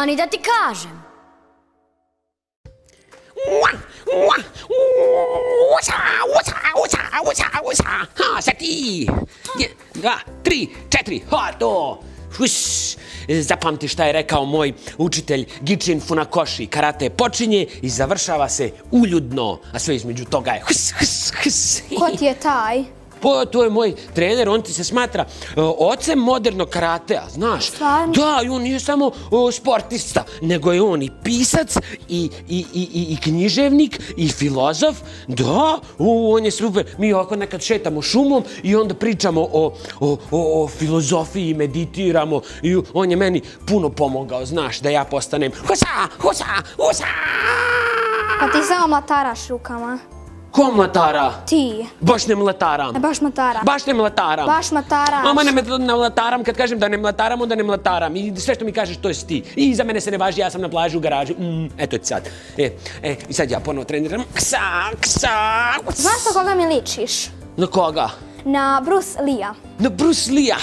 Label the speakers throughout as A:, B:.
A: Stani da ti kažem.
B: Sad ti! 1, 2, 3, 4, to! Zapamti šta je rekao moj učitelj Gichin Funakoshi. Karate počinje i završava se uljudno, a sve između toga je
C: Ko ti je taj?
B: Pa, to je moj trener, on ti se smatra ocem modernog karatea, znaš?
C: Stvarno?
B: Da, i on nije samo sportista, nego je on i pisac, i književnik, i filozof. Da, on je super. Mi ovako nekad šetamo šumom i onda pričamo o filozofiji, meditiramo. I on je meni puno pomogao, znaš, da ja postanem husa.
C: Pa ti samo mlataraš rukama.
B: Ko mlatara?
C: Ti.
B: Baš ne mlataram.
C: Baš mlataraš.
B: Baš ne mlataram.
C: Baš mlataraš.
B: Mama, ne mlataram, kad kažem da ne mlataram, onda ne mlataram. I sve što mi kažeš, to si ti. I za mene se ne važi, ja sam na plaži u garaži. Eto ti sad. I sad ja ponovo treniram.
C: Znaš na koga mi ličiš?
B: Na koga?
C: Na Bruce Lee-a.
B: Na Bruce Lee-a?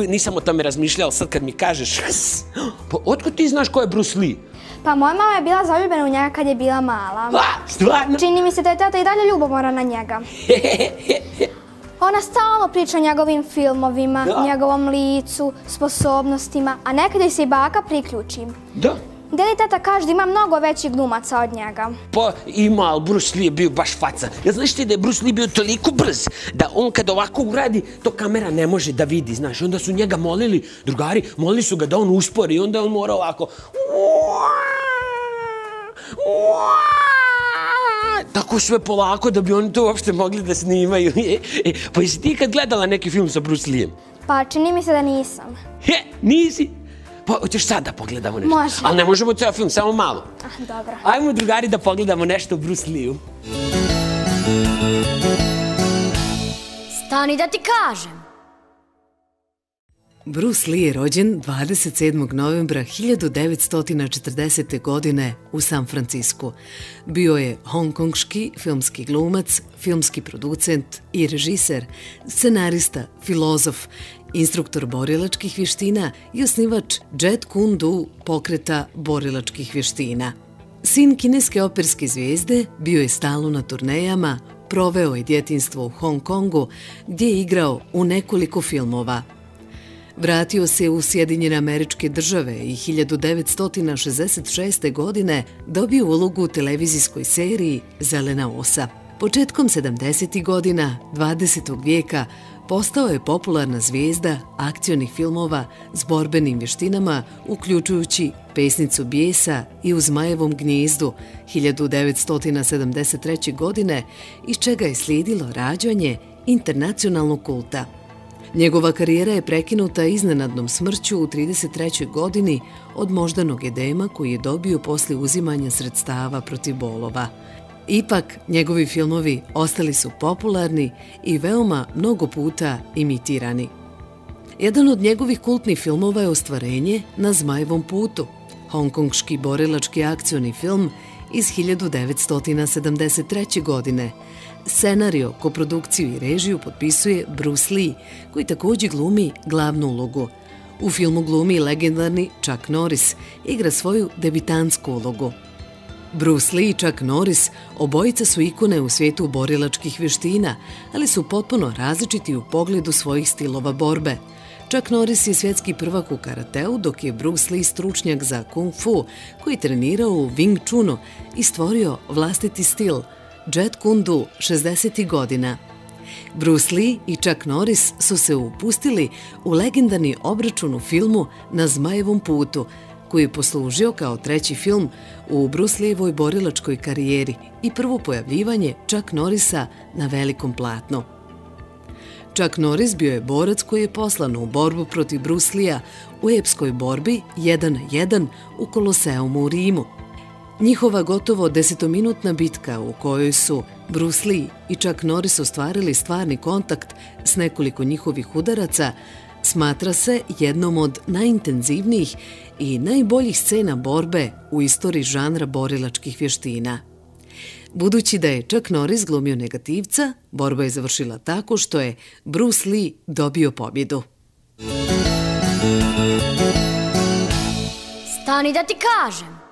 B: Nisam o tome razmišljala, sad kad mi kažeš. Pa otkud ti znaš ko je Bruce Lee?
C: Pa moja mama je bila zaljubljena u njega kad je bila mala.
B: Stvarno?
C: Čini mi se da je tata i dalje ljubomoran na njega. Ona stalno priča o njegovim filmovima, njegovom licu, sposobnostima, a nekad joj se i baka priključi.
B: Da.
C: Deli tata kaže da ima mnogo većih glumaca od njega.
B: Pa ima, ali Bruce Lee je bio baš faca. Ja znaš ti da je Bruce Lee bio toliko brz da on kad ovako uradi, to kamera ne može da vidi, znaš. Onda su njega molili, drugari, molili su ga da on uspori i onda on mora ovako. Tako sve polako da bi oni to uopšte mogli da snimaju. Pa jesi ti kad gledala neki film sa Bruce Lee-em?
C: Pa čini mi se da nisam.
B: Nisi? Pa hoćeš sad da pogledamo nešto?
C: Može.
B: Ali ne možemo ceo film, samo malo.
C: Dobro.
B: Ajmo, drugari, da pogledamo nešto o Bruce Lee-u.
A: Stani da ti kažem.
D: Bruce Lee je rođen 27. novembra 1940. godine u San Francisku. Bio je hongkongški filmski glumac, filmski producent i režiser, scenarista, filozof, instruktor borilačkih vještina i osnivač Jeet Kune Do pokreta borilačkih vještina. Sin kineske operske zvijezde, bio je stalno na turnejama, proveo je djetinjstvo u Hong Kongu, gdje je igrao u nekoliko filmova. Vratio se u Sjedinjene Američke Države i 1966. godine dobio ulogu u televizijskoj seriji Zelena osa. Početkom 70. godina 20. vijeka postao je popularna zvijezda akcionih filmova s borbenim vještinama, uključujući Pesnicu bijesa i U zmajevom gnijezdu 1973. godine, iz čega je slijedilo rađanje internacionalnog kulta. Njegova karijera je prekinuta iznenadnom smrću u 33. godini od moždanog edema koji je dobio poslije uzimanja sredstava protiv bolova. Ipak, njegovi filmovi ostali su popularni i veoma mnogo puta imitirani. Jedan od njegovih kultnih filmova je Ostvarenje na zmajevom putu, hongkongški borilački akcioni film iz 1973. godine. Scenario, koprodukciju i režiju potpisuje Bruce Lee, koji također glumi glavnu ulogu. U filmu glumi legendarni Chuck Norris, igra svoju debitantsku ulogu. Bruce Lee i Chuck Norris obojica su ikone u svijetu borilačkih vještina, ali su potpuno različiti u pogledu svojih stilova borbe. Chuck Norris je svjetski prvak u karateu, dok je Bruce Lee stručnjak za kung fu, koji je trenirao u Wing Chunu i stvorio vlastiti stil Jeet Kune Do 60. godina. Bruce Lee i Chuck Norris su se upustili u legendarni obračun u filmu Na zmajevom putu, koji je poslužio kao treći film u Bruce Leevoj borilačkoj karijeri i prvo pojavljivanje Chuck Norrisa na velikom platnu. Chuck Norris bio je borac koji je poslan u borbu protiv Bruce Lee-a u epskoj borbi 1-1 u Koloseumu u Rimu. Njihova gotovo 10-minutna bitka u kojoj su Bruce Lee i Chuck Norris ostvarili stvarni kontakt s nekoliko njihovih udaraca smatra se jednom od najintenzivnijih i najboljih scena borbe u istoriji žanra borilačkih vještina. Budući da je Chuck Norris glumio negativca, borba je završila tako što je Bruce Lee dobio pobjedu.
A: Stani da ti kažem.